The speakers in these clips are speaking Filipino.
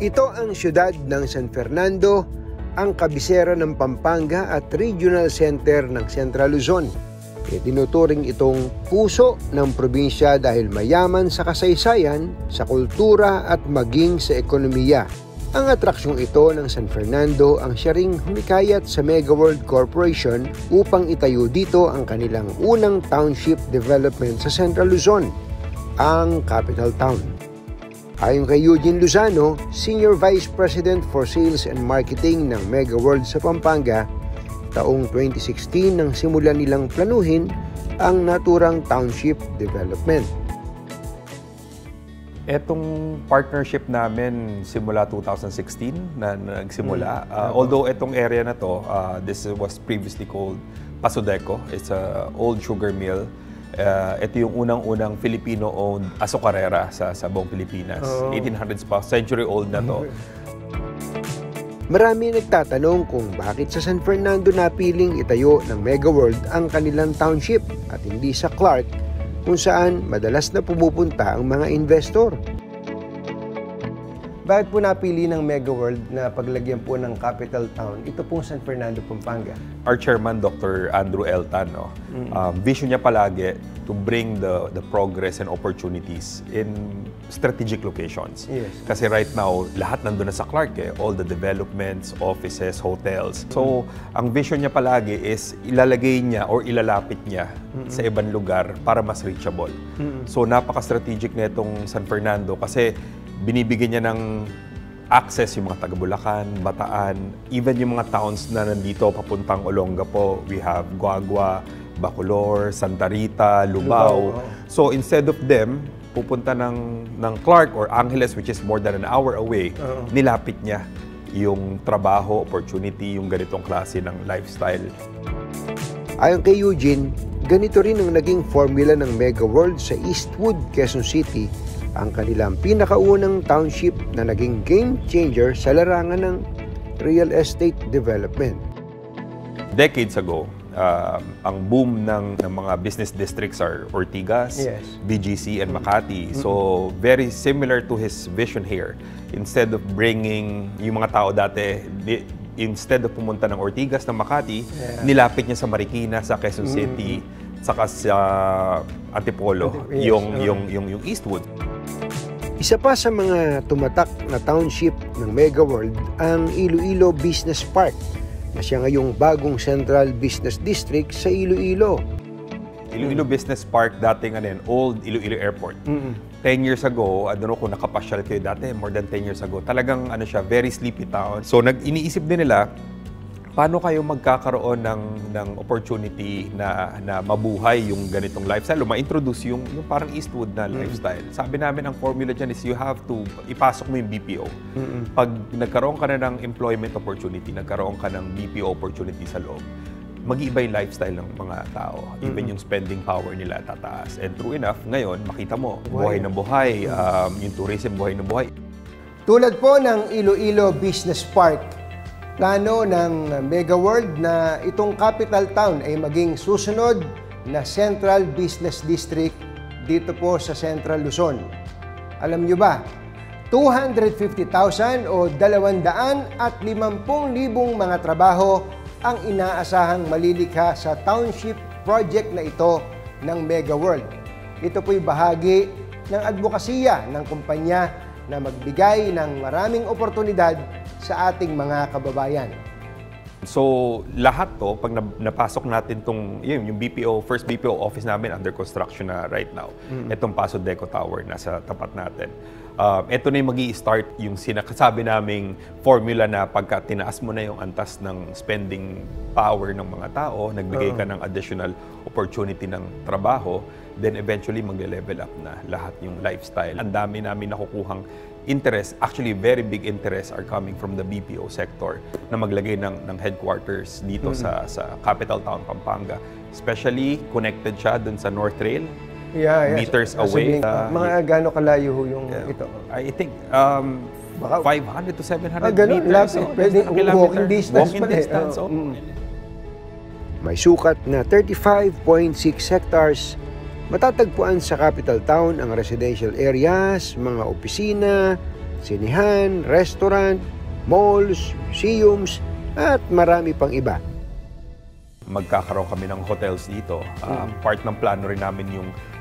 Ito ang siyudad ng San Fernando, ang kabisera ng Pampanga at regional center ng Central Luzon. Tinuturing itong puso ng probinsya dahil mayaman sa kasaysayan, sa kultura at maging sa ekonomiya. Ang atraksyong ito ng San Fernando ang siya ring humikayat sa Mega World Corporation upang itayo dito ang kanilang unang township development sa Central Luzon, ang Capital Town. Ayon kay Eugene Lozano, Senior Vice President for Sales and Marketing ng Mega World sa Pampanga, taong 2016 nang simulan nilang planuhin ang naturang township development. Etong partnership namin simula 2016 na nagsimula. Although etong area na to, this was previously called Pasodeco. It's an old sugar mill. Ito yung unang-unang Filipino-owned azucarera sa buong Pilipinas. 1800s pa, century-old na to. Marami nagtatanong kung bakit sa San Fernando napiling itayo ng Mega World ang kanilang township at hindi sa Clark, kung saan madalas na pumupunta ang mga investor. Bakit po napili ng Mega World na paglagyan po ng capital town ito pong San Fernando, Pampanga? Our chairman, Dr. Andrew L. Tan, vision niya palagi to bring the progress and opportunities in strategic locations. Yes. Kasi right now, lahat nandun na sa Clark, all the developments, offices, hotels. So, ang vision niya palagi is ilalagay niya or ilalapit niya sa ibang lugar para mas reachable. So, napaka-strategic na itong San Fernando kasi binibigyan niya ng access yung mga taga-Bulacan, Bataan, even yung mga towns na nandito papuntang Olongapo. We have Guagua, Bacolor, Santa Rita, Lubao. So instead of them pupunta ng Clark or Angeles, which is more than an hour away, nilapit niya yung trabaho, opportunity, yung ganitong klase ng lifestyle. Ayon kay Eugene, ganito rin ang naging formula ng Mega World sa Eastwood, Quezon City, ang kanilang pinakaunang township na naging game changer sa larangan ng real estate development. Decades ago, ang boom ng mga business districts are Ortigas, BGC, and Makati. So, very similar to his vision here. Instead of bringing yung mga tao dati, instead of pumunta ng Ortigas, ng Makati, nilapit niya sa Marikina, sa Quezon City, saka sa Antipolo, yung Eastwood. Isa pa sa mga tumatak na township ng Mega World ang Iloilo Business Park na siya ngayong bagong Central Business District sa Iloilo. Iloilo Business Park, dating old Iloilo Airport. 10 years ago, I don't know kung nakapasyal kayo dati, more than 10 years ago, talagang siya, very sleepy town. So iniisip din nila, paano kayo magkakaroon ng opportunity na mabuhay yung ganitong lifestyle o ma-introduce yung parang Eastwood na lifestyle. Sabi namin, ang formula dyan is you have to ipasok mo yung BPO. Pag nagkaroon ka na ng employment opportunity, nagkaroon ka ng BPO opportunity sa loob, mag-iiba yung lifestyle ng mga tao. Even yung spending power nila tataas. And true enough, ngayon, makita mo, buhay na buhay, yung tourism, buhay na buhay. Tulad po ng Iloilo Business Park, plano ng Mega World na itong capital town ay maging susunod na Central Business District dito po sa Central Luzon. Alam nyo ba, 250,000 o 250,000 mga trabaho ang inaasahang malilikha sa township project na ito ng Mega World. Ito po'y bahagi ng advokasya ng kumpanya na magbigay ng maraming oportunidad sa ating mga kababayan. So, lahat to, pag napasok natin yung BPO, first BPO office namin under construction na right now. Itong Pasodeco Tower, nasa tapat natin. Ito na yung mag-i-start yung sinakasabi naming formula na pagka tinaas mo na yung antas ng spending power ng mga tao, nagbigay ka ng additional opportunity ng trabaho, then eventually mag-level up na lahat yung lifestyle. Ang dami namin nakukuhang interest, actually very big interest are coming from the BPO sector na maglagay ng headquarters dito sa capital town Pampanga. Especially connected siya dun sa North Rail, meters away. Mga gaano kalayo yung ito? I think 500 to 700 meters. Pwede walking distance. May sukat na 35.6 hectares. Matatagpuan sa capital town ang residential areas, mga opisina, sinihan, restaurant, malls, museums, at marami pang iba. Magkakaroon kami ng hotels dito. Part ng plano rin namin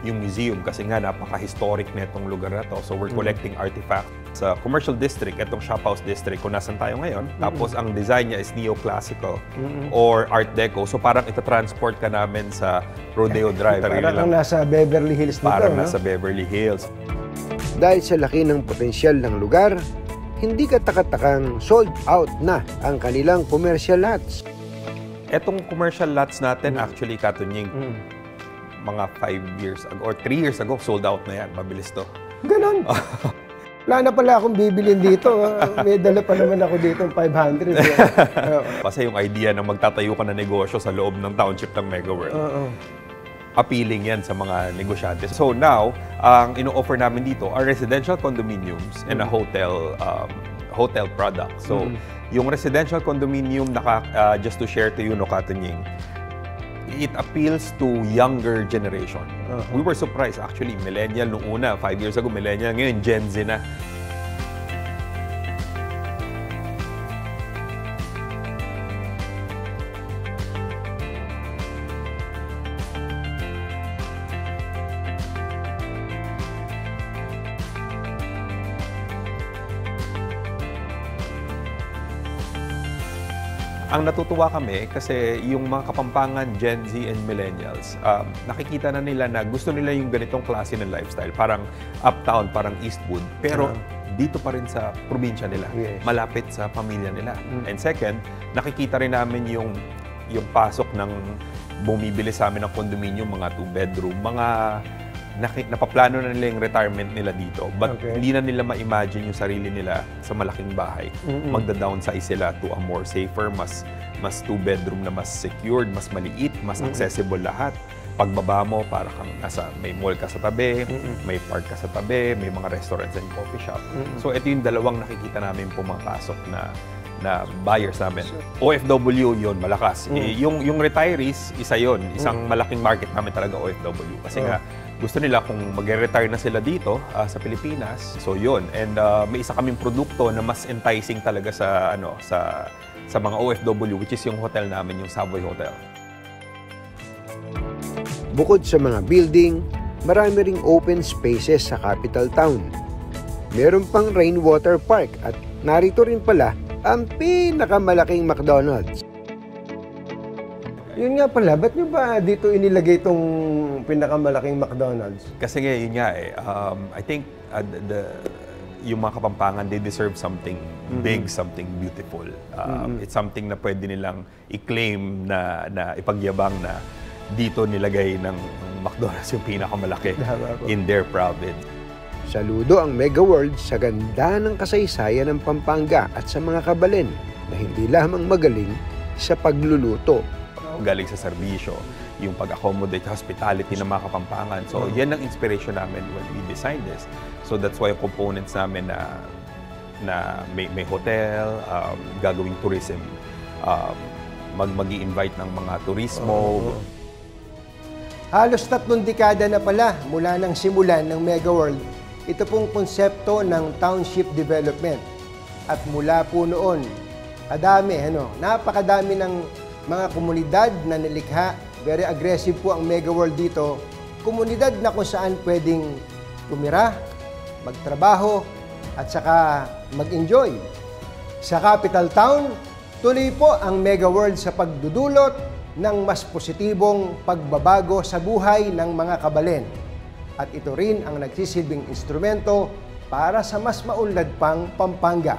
yung museum kasi nga napaka-historic na itong lugar na to. So we're collecting artifacts sa commercial district, itong shop house district kung nasan tayo ngayon. Tapos ang design niya is neoclassical or art deco. So parang ita-transport ka namin sa Rodeo Drive. Parang nasa Beverly Hills dito. Parang nasa Beverly Hills. Dahil sa laki ng potensyal ng lugar, hindi katakataka sold out na ang kanilang commercial lots. Etong commercial lots natin, actually, Katunying, mga 5 years ago or 3 years ago, sold out na yan. Mabilis to. Ganon. Wala na pala akong bibilin dito. May dala pa naman ako dito ng 500. Kasi yung idea na magtatayo ka na negosyo sa loob ng township ng Mega World, appealing yan sa mga negosyante. So now, ang ino-offer namin dito are residential condominiums and a hotel product. So, yung residential condominium, just to share to you, no, Katunying, it appeals to younger generation. We were surprised, actually, millennial nung una, 5 years ago, millennial, ngayon Gen Z na. Ang natutuwa kami kasi yung mga Kapampangan, Gen Z and Millennials, nakikita na nila na gusto nila yung ganitong klase ng lifestyle. Parang uptown, parang Eastwood. Pero dito pa rin sa probinsya nila. Malapit sa pamilya nila. And second, nakikita rin namin yung pasok ng bumibili sa amin ng condominium, mga 2-bedroom, mga napaplano na nila yung retirement nila dito, but hindi na nila ma-imagine yung sarili nila sa malaking bahay. Magda-downsize sila to a more safer, mas 2-bedroom na mas secured, mas maliit, mas accessible lahat. Pagbaba mo, para kang may mall ka sa tabi, may park ka sa tabi, may mga restaurants and coffee shop. So ito yung dalawang nakikita namin pumapasok na buyers namin. OFW yun, malakas. Yung retirees, isa yun. Isang malaking market namin talaga OFW. Kasi nga, gusto nila kung mag-retire na sila dito sa Pilipinas. So yun. And may isa kaming produkto na mas enticing talaga sa mga OFW, which is yung hotel namin, yung Savoy Hotel. Bukod sa mga building, marami ring open spaces sa capital town. Meron pang rainwater park at narito rin pala ang pinakamalaking McDonald's. Yun nga pala, ba't nyo ba dito inilagay itong pinakamalaking McDonald's? Kasi nga, yun nga I think yung mga Kapampangan, they deserve something big, something beautiful. It's something na pwede nilang i-claim na ipagyabang na dito nilagay ng McDonald's yung pinakamalaki in their province. Saludo ang Mega World sa ganda ng kasaysayan ng Pampanga at sa mga kabalen na hindi lamang magaling sa pagluluto. Galing sa serbisyo, yung pag-accommodate, hospitality ng mga Kapampangan. So, yan ang inspiration namin when we designed this. So, that's why yung components namin na may hotel, gagawing tourism, mag-i-invite ng mga turismo. Halos 3 dekada na pala mula nang simulan ng Mega World ito pong konsepto ng township development. At mula po noon, napakadami ng mga komunidad na nilikha. Very aggressive po ang Mega World dito. Komunidad na kung saan pwedeng tumira, magtrabaho, at saka mag-enjoy. Sa capital town, tuloy po ang Mega World sa pagdudulot ng mas positibong pagbabago sa buhay ng mga kabalen. At ito rin ang nagsisilbing instrumento para sa mas maunlad pang Pampanga.